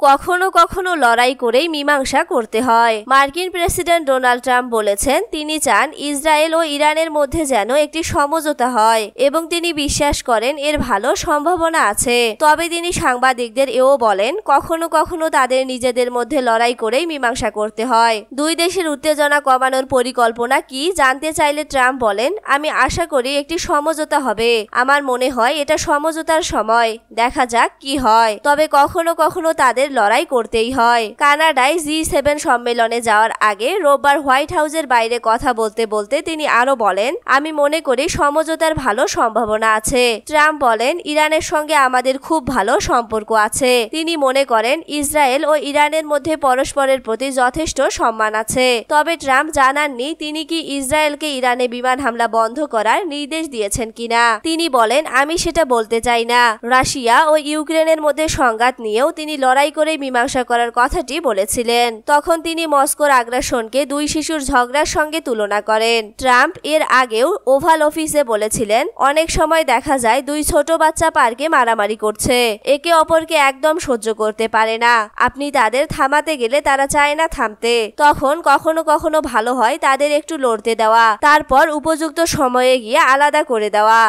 কখনো কখনো লড়াই করেই মীমাংসা করতে হয়। মার্কিন প্রেসিডেন্ট ডোনাল্ড ট্রাম্প বলেছেন তিনি চান ইসরায়েল ও ইরানের মধ্যে যেন একটি সমঝোতা হয় এবং তিনি বিশ্বাস করেন এর ভালো সম্ভাবনা আছে। তবে তিনি সাংবাদিকদের এও বলেন কখনো কখনো তাদের নিজেদের মধ্যে লড়াই করেই মীমাংসা করতে হয়। দুই দেশের উত্তেজনা কমানোর পরিকল্পনা কি জানতে চাইলে ট্রাম্প বলেন, আমি আশা করি একটি সমঝোতা হবে। আমার মনে হয় এটা সমঝোতার সময়, দেখা যাক কি হয়। তবে কখনো কখনো তাদের লড়াই করতেই হয়। কানাডায় G7 সম্মেলনে যাওয়ার আগে রোববার হোয়াইট হাউসের বাইরে কথা বলতে বলতে তিনি আরো বলেন, আমি মনে করি সমঝোতার ভালো সম্ভাবনা আছে। ট্রাম্প বলেন, ইরানের সঙ্গে আমাদের খুব ভালো সম্পর্ক আছে। তিনি মনে করেন ইসরায়েল ও ইরানের মধ্যে পরস্পরের প্রতি যথেষ্ট সম্মান আছে। তবে ট্রাম্প জানাননি তিনি কি ইসরায়েলকে ইরানে বিমান হামলা বন্ধ করার নির্দেশ দিয়েছেন কিনা। তিনি বলেন, আমি সেটা বলতে চাই না। রাশিয়া ও ইউক্রেনের মধ্যে সংঘাত নিয়েও তিনি লড়াই করে মীমাংসা করার কথাটি বলেছিলেন। তখন তিনি মস্কোর আগ্রাসনকে দুই শিশুর ঝগড়ার সঙ্গে তুলনা করেন। ট্রাম্প এর আগেও ওভাল অফিসে বলেছিলেন, অনেক সময় দেখা যায় দুই ছোট বাচ্চা পার্কে মারামারি করছে, একে অপরকে একদম সহ্য করতে পারে না। আপনি তাদের থামাতে গেলে তারা চায় না থামতে। তখন কখনো কখনো ভালো হয় তাদের একটু লড়তে দেওয়া, তারপর উপযুক্ত সময়ে গিয়ে আলাদা করে দেওয়া।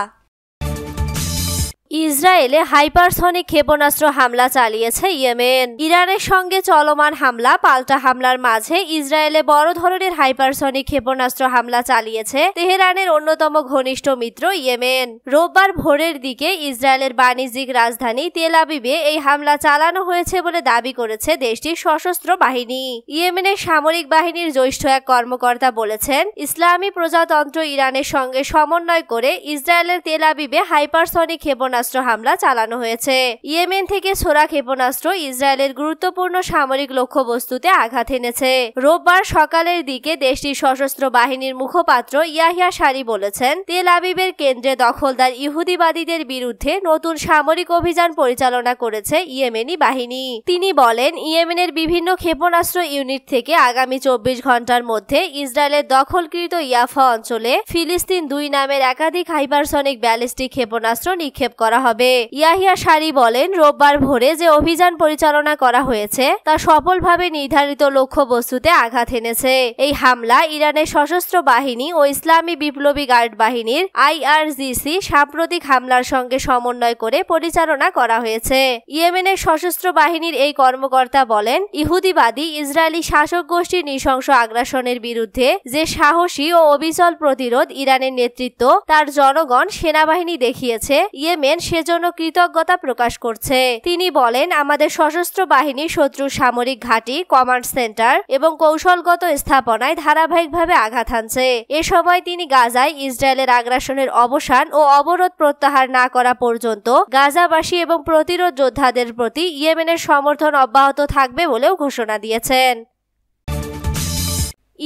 ইসরায়েলে হাইপারসনিক ক্ষেপণাস্ত্র হামলা চালিয়েছে ইয়েমেন। ইরানের সঙ্গে চলমান হামলা পাল্টা হামলার মাঝে ইসরায়েলে বড় ধরনের হাইপারসনিক ক্ষেপণাস্ত্র হামলা চালিয়েছে তেহরানের অন্যতম ঘনিষ্ঠ মিত্র ইয়েমেন। রোববার ভোরের দিকে ইসরায়েলের বাণিজ্যিক রাজধানী তেল আবিবে এই হামলা চালানো হয়েছে বলে দাবি করেছে দেশটির সশস্ত্র বাহিনী। ইয়েমেনের সামরিক বাহিনীর জ্যেষ্ঠ এক কর্মকর্তা বলেছেন, ইসলামী প্রজাতন্ত্র ইরানের সঙ্গে সমন্বয় করে ইসরায়েলের তেল আবিবে হাইপারসনিক ক্ষেপণাস্ত্র হামলা চালানো হয়েছে। ইয়েমেন থেকে ছোড়া ক্ষেপণাস্ত্র ইসরায়েলের গুরুত্বপূর্ণ সামরিক লক্ষ্যবস্তুতে আঘাত এনেছে। রোববার সকালের দিকে দেশটির সশস্ত্র বাহিনীর মুখপাত্র ইয়াহিয়া সারি বলেছেন, তেল আবিবের কেন্দ্রে দখলদার ইহুদিবাদীদের বিরুদ্ধে নতুন সামরিক অভিযান পরিচালনা করেছে ইয়েমেনি বাহিনী। তিনি বলেন, ইয়েমেনের বিভিন্ন ক্ষেপণাস্ত্র ইউনিট থেকে আগামী 24 ঘন্টার মধ্যে ইসরায়েলের দখলকৃত ইয়াফা অঞ্চলে ফিলিস্তিন 2 নামের একাধিক হাইপারসনিক ব্যালিস্টিক ক্ষেপণাস্ত্র নিক্ষেপ করা হবে। ইয়াহিয়া সারি বলেন, রোববার ভোরে যে অভিযান পরিচালনা করা হয়েছে তা সফলভাবে নির্ধারিত লক্ষ্যবস্তুতে আঘাত এনেছে। এই হামলা ইরানের সশস্ত্র বাহিনী ও ইসলামী বিপ্লবী গার্ড বাহিনীর IRGC সাম্প্রতিক হামলার সঙ্গে সমন্বয় করে পরিচালনা করা হয়েছে। ইয়েমেনের সশস্ত্র বাহিনীর এই কর্মকর্তা বলেন, ইহুদিবাদী ইসরায়েলি শাসক গোষ্ঠীর নৃশংস আগ্রাসনের বিরুদ্ধে যে সাহসী ও অবিচল প্রতিরোধ ইরানের নেতৃত্ব তার জনগণ সেনাবাহিনী দেখিয়েছে, ইয়েমেন সেজন্য কৃতজ্ঞতা প্রকাশ করছে। তিনি বলেন, আমাদের সশস্ত্র বাহিনী শত্রুর সামরিক ঘাঁটি, কমান্ড সেন্টার এবং কৌশলগত স্থাপনায় ধারাবাহিকভাবে আঘাত হানছে। এ সময় তিনি গাজায় ইসরায়েলের আগ্রাসনের অবসান ও অবরোধ প্রত্যাহার না করা পর্যন্ত গাজাবাসী এবং প্রতিরোধ যোদ্ধাদের প্রতি ইয়েমেনের সমর্থন অব্যাহত থাকবে বলেও ঘোষণা দিয়েছেন।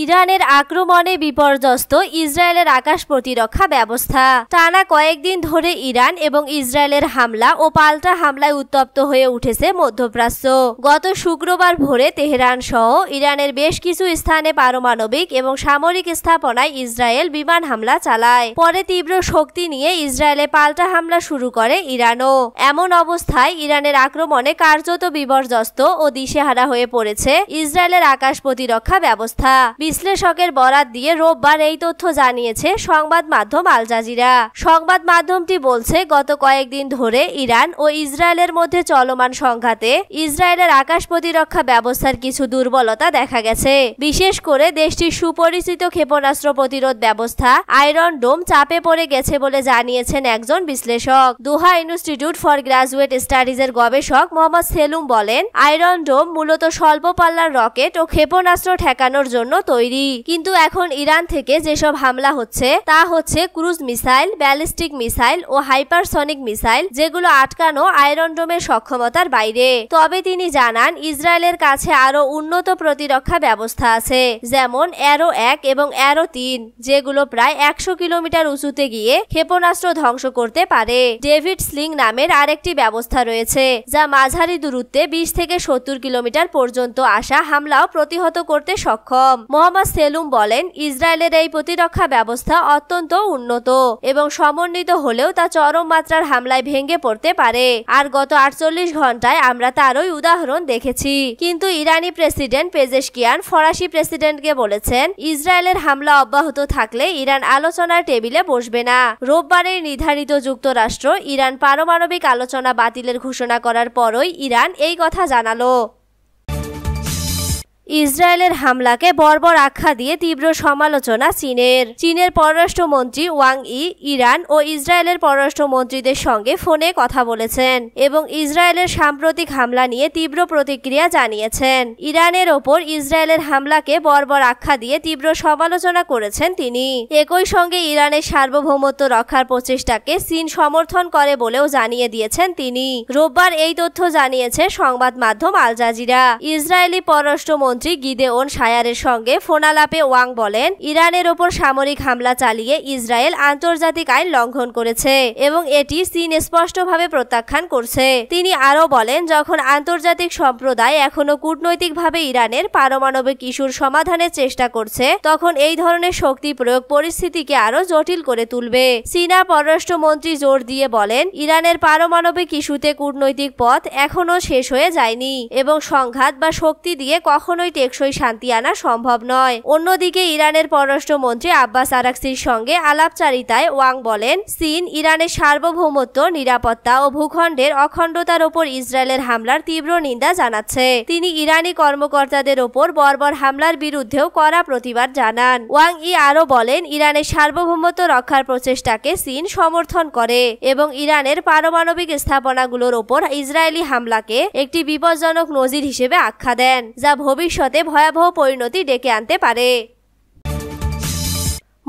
ইরানের আক্রমণে বিপর্যস্ত ইসরায়েলের আকাশ প্রতিরক্ষা ব্যবস্থা। টানা কয়েকদিন ধরে ইরান এবং ইসরায়েলের হামলা ও পাল্টা হামলায় উত্তপ্ত হয়ে উঠেছে মধ্যপ্রাচ্য। গত শুক্রবার ভোরে তেহরান সহ ইরানের বেশ কিছু স্থানে পারমাণবিক এবং সামরিক স্থাপনায় ইসরায়েল বিমান হামলা চালায়। পরে তীব্র শক্তি নিয়ে ইসরায়েলে পাল্টা হামলা শুরু করে ইরানও। এমন অবস্থায় ইরানের আক্রমণে কার্যত বিপর্যস্ত ও দিশেহারা হয়ে পড়েছে ইসরায়েলের আকাশ প্রতিরক্ষা ব্যবস্থা। বিশ্লেষকের বরাত দিয়ে রোববার এই তথ্য জানিয়েছে সংবাদ মাধ্যম আল জাজিরা। সংবাদ মাধ্যমটি বলছে, গত কয়েকদিন ধরে ইরান ও ইসরায়েলের মধ্যে চলমান সংঘাতে ইসরায়েলের আকাশ প্রতিরক্ষা ব্যবস্থার কিছু দুর্বলতা দেখা গেছে। বিশেষ করে দেশটির সুপরিচিত ক্ষেপণাস্ত্র প্রতিরোধ ব্যবস্থা আয়রন ডোম চাপে পড়ে গেছে বলে জানিয়েছেন একজন বিশ্লেষক। দোহা ইনস্টিটিউট ফর গ্রাজুয়েট স্টাডিজের গবেষক মোহাম্মদ সেলুম বলেন, আয়রন ডোম মূলত স্বল্প পাল্লার রকেট ও ক্ষেপণাস্ত্র ঠেকানোর জন্য তৈরি। কিন্তু এখন ইরান থেকে যেসব হামলা হচ্ছে তা হচ্ছে ক্রুজ মিসাইল, ব্যালিস্টিক মিসাইল ও হাইপারসনিক মিসাইল, যেগুলো আটকানো আয়রন ডোমের সক্ষমতার বাইরে। তবে তিনি জানান, ইসরায়েলের কাছে আরো উন্নত প্রতিরক্ষা ব্যবস্থা আছে, যেমন অ্যারো 1 এবং অ্যারো 3, যেগুলো প্রায় 100 কিলোমিটার উঁচুতে গিয়ে ক্ষেপণাস্ত্র ধ্বংস করতে পারে। ডেভিড স্লিং নামের আরেকটি ব্যবস্থা রয়েছে, যা মাঝারি দূরত্বে 20 থেকে 70 কিলোমিটার পর্যন্ত আসা হামলাও প্রতিহত করতে সক্ষম। মোহাম্মদ সেলুম বলেন, ইসরায়েলের এই প্রতিরক্ষা ব্যবস্থা অত্যন্ত উন্নত এবং সমন্বিত হলেও তা চরম মাত্রার হামলায় ভেঙে পড়তে পারে। আর গত 48 ঘন্টায় আমরা তারই উদাহরণ দেখেছি। কিন্তু ইরানি প্রেসিডেন্ট পেজেশকিয়ান ফরাসি প্রেসিডেন্টকে বলেছেন, ইসরায়েলের হামলা অব্যাহত থাকলে ইরান আলোচনার টেবিলে বসবে না। রোববারের নির্ধারিত যুক্তরাষ্ট্র ইরান পারমাণবিক আলোচনা বাতিলের ঘোষণা করার পরই ইরান এই কথা জানালো। ইসরায়েলের হামলাকে বর্বর আখ্যা দিয়ে তীব্র সমালোচনা চীনের পররাষ্ট্রমন্ত্রী ওয়াং ই ইরান ও ইসরায়েলের পররাষ্ট্রমন্ত্রীদের সঙ্গে ফোনে কথা বলেছেন এবং ইসরায়েলের সাম্প্রতিক হামলা নিয়ে তীব্র প্রতিক্রিয়া জানিয়েছেন। ইরানের ওপর ইসরায়েলের হামলাকে বর্বর আখ্যা দিয়ে তীব্র সমালোচনা করেছেন তিনি। একই সঙ্গে ইরানের সার্বভৌমত্ব রক্ষার প্রচেষ্টাকে চীন সমর্থন করে বলেও জানিয়ে দিয়েছেন তিনি। রোববার এই তথ্য জানিয়েছে সংবাদ মাধ্যম আল জাজিরা। ইসরায়েলি পররাষ্ট্রমন্ত্রী গিদেওন সায়ারের সঙ্গে ফোনালাপে ওয়াং বলেন, ইরানের ওপর সামরিক হামলা চালিয়ে ইসরায়েল আন্তর্জাতিক আইন লঙ্ঘন করেছে এবং এটি চীন স্পষ্টভাবে প্রত্যাখ্যান করছে। তিনি আরও বলেন, যখন আন্তর্জাতিক সম্প্রদায় এখনো কূটনৈতিকভাবে ইরানের পারমাণবিক ইস্যুর সমাধানের চেষ্টা করছে, তখন এই ধরনের শক্তি প্রয়োগ পরিস্থিতিকে আরও জটিল করে তুলবে। চীনা পররাষ্ট্রমন্ত্রী জোর দিয়ে বলেন, ইরানের পারমাণবিক ইস্যুতে কূটনৈতিক পথ এখনো শেষ হয়ে যায়নি এবং সংঘাত বা শক্তি দিয়ে কখনোই টেকসই শান্তি আনা সম্ভব নয়। অন্যদিকে ইরানের পররাষ্ট্রমন্ত্রী আব্বাস আরাকচির সঙ্গে আলাপচারিতায় ওয়াং বলেন, চীন ইরানের সার্বভৌমত্ব, নিরাপত্তা ও ভূখণ্ডের অখণ্ডতার ওপর ইসরায়েলের হামলার তীব্র নিন্দা জানাচ্ছে। তিনি ইরানি কর্মকর্তাদের ওপর বর্বর হামলার বিরুদ্ধেও কড়া প্রতিবাদ জানান। ওয়াং ই আরও বলেন, ইরানের সার্বভৌমত্ব রক্ষার প্রচেষ্টাকে চীন সমর্থন করে এবং ইরানের পারমাণবিক স্থাপনাগুলোর ওপর ইসরায়েলি হামলাকে একটি বিপজ্জনক নজির হিসেবে আখ্যা দেন, যা ভবিষ্যতে ভয়াবহ পরিণতি ডেকে আনতে পারে।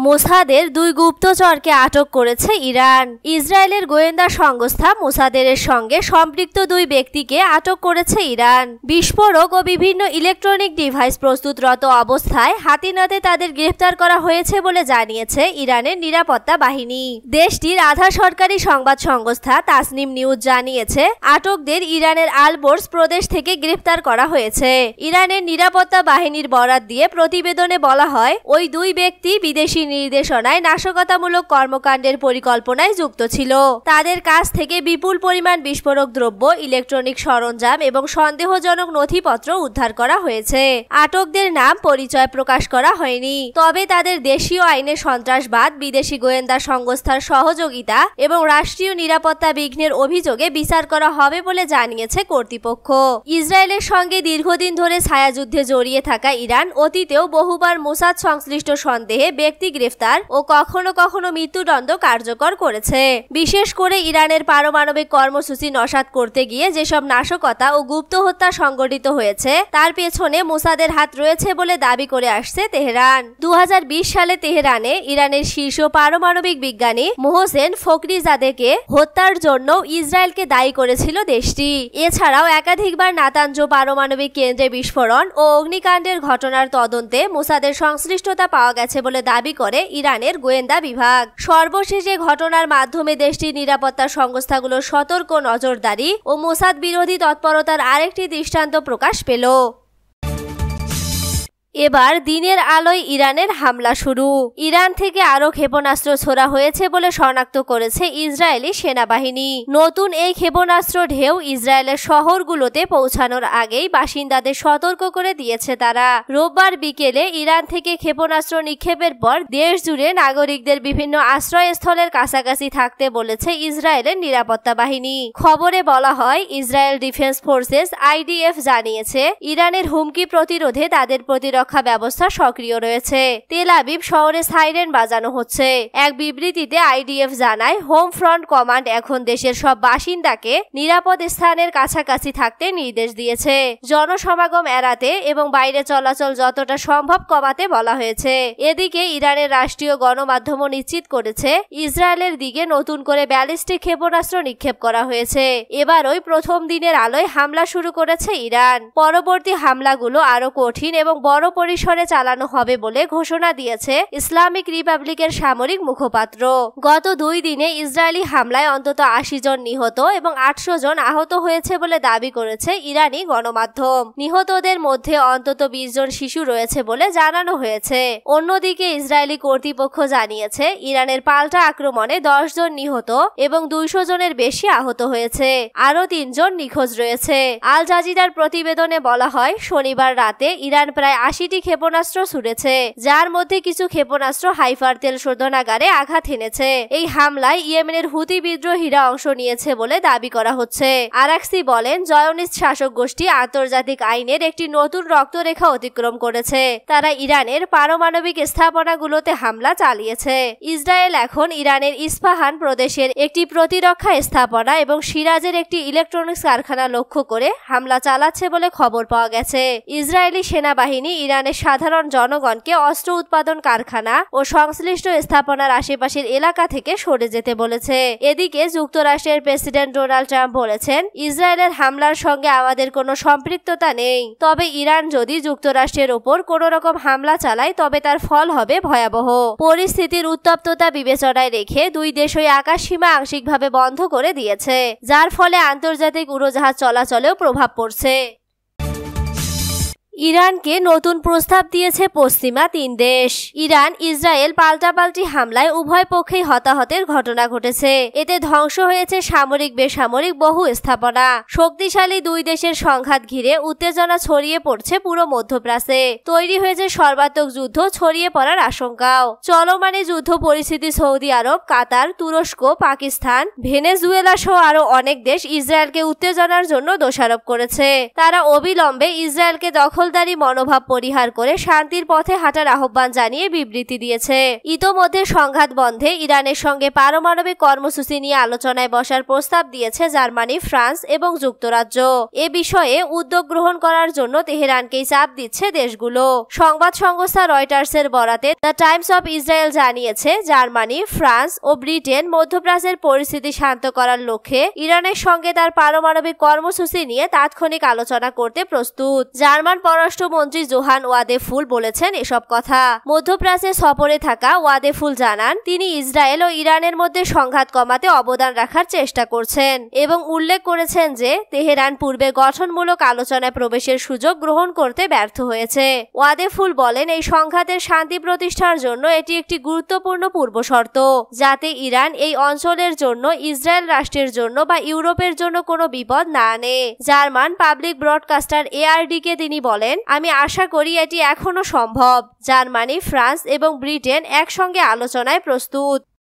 মোসাদের 2 গুপ্তচরকে আটক করেছে ইরান। ইসরায়েলের গোয়েন্দা সংস্থা মোসাদের সঙ্গে সম্পৃক্ত 2 ব্যক্তিকে আটক করেছে ইরান। বিস্ফোরক ও বিভিন্ন ইলেকট্রনিক ডিভাইস প্রস্তুতরত অবস্থায় হাতিনাতে তাদের গ্রেফতার করা হয়েছে বলে জানিয়েছে ইরানের নিরাপত্তা বাহিনী। দেশটির আধা সরকারি সংবাদ সংস্থা তাসনিম নিউজ জানিয়েছে, আটকদের ইরানের আলবোর্স প্রদেশ থেকে গ্রেফতার করা হয়েছে। ইরানের নিরাপত্তা বাহিনীর বরাত দিয়ে প্রতিবেদনে বলা হয়, ওই 2 ব্যক্তি বিদেশি নির্দেশনায় নাশকতামূলক কর্মকাণ্ডের পরিকল্পনায় যুক্ত ছিল। তাদের কাছ থেকে বিপুল পরিমাণ বিস্ফোরক দ্রব্য, ইলেকট্রনিক সরঞ্জাম এবং সন্দেহজনক নথিপত্র উদ্ধার করা হয়েছে। আটকদের নাম পরিচয় প্রকাশ করা হয়নি, তবে তাদের দেশীয় আইনে সন্ত্রাসবাদ, বিদেশি গোয়েন্দা সংস্থার সহযোগিতা এবং রাষ্ট্রীয় নিরাপত্তা বিঘ্নের অভিযোগে বিচার করা হবে বলে জানিয়েছে কর্তৃপক্ষ। ইসরায়েলের সঙ্গে দীর্ঘদিন ধরে ছায়াযুদ্ধে জড়িয়ে থাকা ইরান অতীতেও বহুবার মোসাদ সংশ্লিষ্ট সন্দেহে ব্যক্তি গ্রেফতার ও কখনো কখনো মৃত্যুদণ্ড কার্যকর করেছে। বিশেষ করে ইরানের পারমাণবিক কর্মসূচি নস্যাৎ করতে গিয়ে যেসব নাশকতা ও গুপ্ত হত্যা সংঘটিত হয়েছে, তার পেছনে মোসাদের হাত রয়েছে বলে দাবি করে আসছে তেহরান। 2020 সালে তেহরানে ইরানের শীর্ষ পারমাণবিক বিজ্ঞানী মোহসেন ফখরিজাদেকে হত্যার জন্য ইসরায়েলকে দায়ী করেছিল দেশটি। এছাড়াও একাধিকবার নাতাঞ্জ পারমাণবিক কেন্দ্রে বিস্ফোরণ ও অগ্নিকাণ্ডের ঘটনার তদন্তে মোসাদের সংশ্লিষ্টতা পাওয়া গেছে বলে দাবি করে ইরানের গোয়েন্দা বিভাগ। সর্বশেষে ঘটনার মাধ্যমে দেশটির নিরাপত্তা সংস্থাগুলোর সতর্ক নজরদারি ও মোসাদ বিরোধী তৎপরতার আরেকটি দৃষ্টান্ত প্রকাশ পেল। এবার দিনের আলোয় ইরানের হামলা শুরু। ইরান থেকে আরও ক্ষেপণাস্ত্র ছোড়া হয়েছে বলে শনাক্ত করেছে ইসরায়েলি সেনাবাহিনী। নতুন এই ক্ষেপণাস্ত্র ঢেউ ইসরায়েলের শহরগুলোতে পৌঁছানোর আগেই বাসিন্দাদের সতর্ক করে দিয়েছে তারা। রোববার বিকেলে ইরান থেকে ক্ষেপণাস্ত্র নিক্ষেপের পর দেশ জুড়ে নাগরিকদের বিভিন্ন আশ্রয়স্থলের কাছাকাছি থাকতে বলেছে ইসরায়েলের নিরাপত্তা বাহিনী। খবরে বলা হয়, ইসরায়েল ডিফেন্স ফোর্সেস IDF জানিয়েছে, ইরানের হুমকি প্রতিরোধে তাদের প্রতিরক্ষা ব্যবস্থা সক্রিয় রয়েছে। তেল আবিব শহরে সাইরেন বাজানো হচ্ছে। এক বিবৃতিতে IDF জানায়, হোম ফ্রন্ট কমান্ড এখন দেশের সব বাসিন্দাকে নিরাপদ স্থানের কাছাকাছি থাকতে নির্দেশ দিয়েছে। জনসমাগম এড়াতে এবং বাইরে চলাচল যতটা সম্ভব কমাতে বলা হয়েছে। এদিকে ইরানের রাষ্ট্রীয় গণমাধ্যমও নিশ্চিত করেছে, ইসরায়েলের দিকে নতুন করে ব্যালিস্টিক ক্ষেপণাস্ত্র নিক্ষেপ করা হয়েছে। এবারই প্রথম দিনের আলোয় হামলা শুরু করেছে ইরান। পরবর্তী হামলাগুলো আরো কঠিন এবং বড় পরিসরে চালানো হবে বলে ঘোষণা দিয়েছে ইসলামিক রিপাবলিকের সামরিক মুখপাত্র। গত 2 দিনে ইসরায়েলি হামলায় অন্তত 80 জন নিহত এবং 800 জন আহত হয়েছে বলে দাবি করেছে ইরানি গণমাধ্যম। নিহতদের মধ্যে অন্তত 20 জন শিশু রয়েছে বলে জানানো হয়েছে। অন্যদিকে ইসরায়েলি কর্তৃপক্ষ জানিয়েছে ইরানের পাল্টা আক্রমণে 10 জন নিহত এবং 200 জনের বেশি আহত হয়েছে। আরও 3 জন নিখোঁজ রয়েছে। আল জাজিরার প্রতিবেদনে বলা হয় শনিবার রাতে ইরান প্রায় 80টি ক্ষেপণাস্ত্র ছুড়েছে, যার মধ্যে কিছু ক্ষেপণাস্ত্র হাইফার তেল শোধনাগারে আঘাত এনেছে। এই হামলায় ইয়েমেনের হুতি বিদ্রোহীরা অংশ নিয়েছে বলে দাবি করা হচ্ছে। আরাকসি বলেন জয়নিস্ট শাসক গোষ্ঠী আন্তর্জাতিক আইনের একটি নতুন রক্তরেখা অতিক্রম করেছে। তারা ইরানের পারমাণবিক স্থাপনাগুলোতে হামলা চালিয়েছে। ইসরায়েল এখন ইরানের ইস্পাহান প্রদেশের একটি প্রতিরক্ষা স্থাপনা এবং সিরাজের একটি ইলেকট্রনিক্স কারখানা লক্ষ্য করে হামলা চালাচ্ছে বলে খবর পাওয়া গেছে। ইসরায়েলি সেনাবাহিনী ইরানের সাধারণ জনগণকে অস্ত্র উৎপাদন কারখানা ও সংশ্লিষ্ট স্থাপনার আশেপাশের এলাকা থেকে সরে যেতে বলেছে। এদিকে যুক্তরাষ্ট্রের প্রেসিডেন্ট ডোনাল্ড ট্রাম্প বলেছেন ইসরায়েলের হামলার সঙ্গে আমাদের কোনো সম্পৃক্ততা নেই, তবে ইরান যদি যুক্তরাষ্ট্রের ওপর কোনো রকম হামলা চালায় তবে তার ফল হবে ভয়াবহ। পরিস্থিতির উত্তপ্ততা বিবেচনায় রেখে 2 দেশই আকাশসীমা আংশিকভাবে বন্ধ করে দিয়েছে, যার ফলে আন্তর্জাতিক উড়োজাহাজ চলাচলেও প্রভাব পড়ছে। ইরানকে নতুন প্রস্তাব দিয়েছে পশ্চিমা 3 দেশ। ইরান ইসরায়েল পাল্টাপাল্টি হামলায় উভয় পক্ষেই হতাহতের ঘটনা ঘটেছে। এতে ধ্বংস হয়েছে সামরিক বেসামরিক বহু স্থাপনা। শক্তিশালী 2 দেশের সংঘাত ঘিরে উত্তেজনা ছড়িয়ে পড়ছে পুরো মধ্যপ্রাচ্যে। তৈরি হয়েছে সর্বাত্মক যুদ্ধ ছড়িয়ে পড়ার আশঙ্কাও। চলমানে যুদ্ধ পরিস্থিতি সৌদি আরব, কাতার, তুরস্ক, পাকিস্তান, ভেনেজুয়েলা সহ আরো অনেক দেশ ইসরায়েলকে উত্তেজনার জন্য দোষারোপ করেছে। তারা অবিলম্বে ইসরায়েলকে দখলদারি মনোভাব পরিহার করে শান্তির পথে হাঁটার আহ্বান জানিয়ে বিবৃতি দিয়েছে। ইতোমধ্যে সংঘাত বন্ধে ইরানের সঙ্গে পারমাণবিক কর্মসূচি নিয়ে আলোচনায় বসার প্রস্তাব দিয়েছে জার্মানি, ফ্রান্স এবং যুক্তরাজ্য। এ বিষয়ে উদ্যোগ গ্রহণ করার জন্য তেহরানকেই চাপ দিচ্ছে দেশগুলো। সংবাদ সংস্থা রয়টার্সের বরাতে দ্য টাইমস অফ ইসরায়েল জানিয়েছে জার্মানি, ফ্রান্স ও ব্রিটেন মধ্যপ্রাচ্যের পরিস্থিতি শান্ত করার লক্ষ্যে ইরানের সঙ্গে তার পারমাণবিক কর্মসূচি নিয়ে তাৎক্ষণিক আলোচনা করতে প্রস্তুত। জার্মান পররাষ্ট্রমন্ত্রী জোহান ওয়াদেফুল বলেছেন এসব কথা। মধ্যপ্রাচ্যে সফরে থাকা ওয়াদেফুল জানান তিনি ইসরায়েল ও ইরানের মধ্যে সংঘাত কমাতে অবদান রাখার চেষ্টা করছেন এবং উল্লেখ করেছেন যে তেহরান পূর্বে গঠনমূলক আলোচনায় প্রবেশের সুযোগ গ্রহণ করতে ব্যর্থ হয়েছে। ওয়াদেফুল বলেন এই সংঘাতের শান্তি প্রতিষ্ঠার জন্য এটি একটি গুরুত্বপূর্ণ পূর্বশর্ত, যাতে ইরান এই অঞ্চলের জন্য, ইসরায়েল রাষ্ট্রের জন্য বা ইউরোপের জন্য কোনো বিপদ না আনে। জার্মান পাবলিক ব্রডকাস্টার ARD-কে তিনি বলেন আমি আশা করি এটি এখনো সম্ভব। জার্মানি, ফ্রান্স এবং ব্রিটেন একসঙ্গে আলোচনায় প্রস্তুত।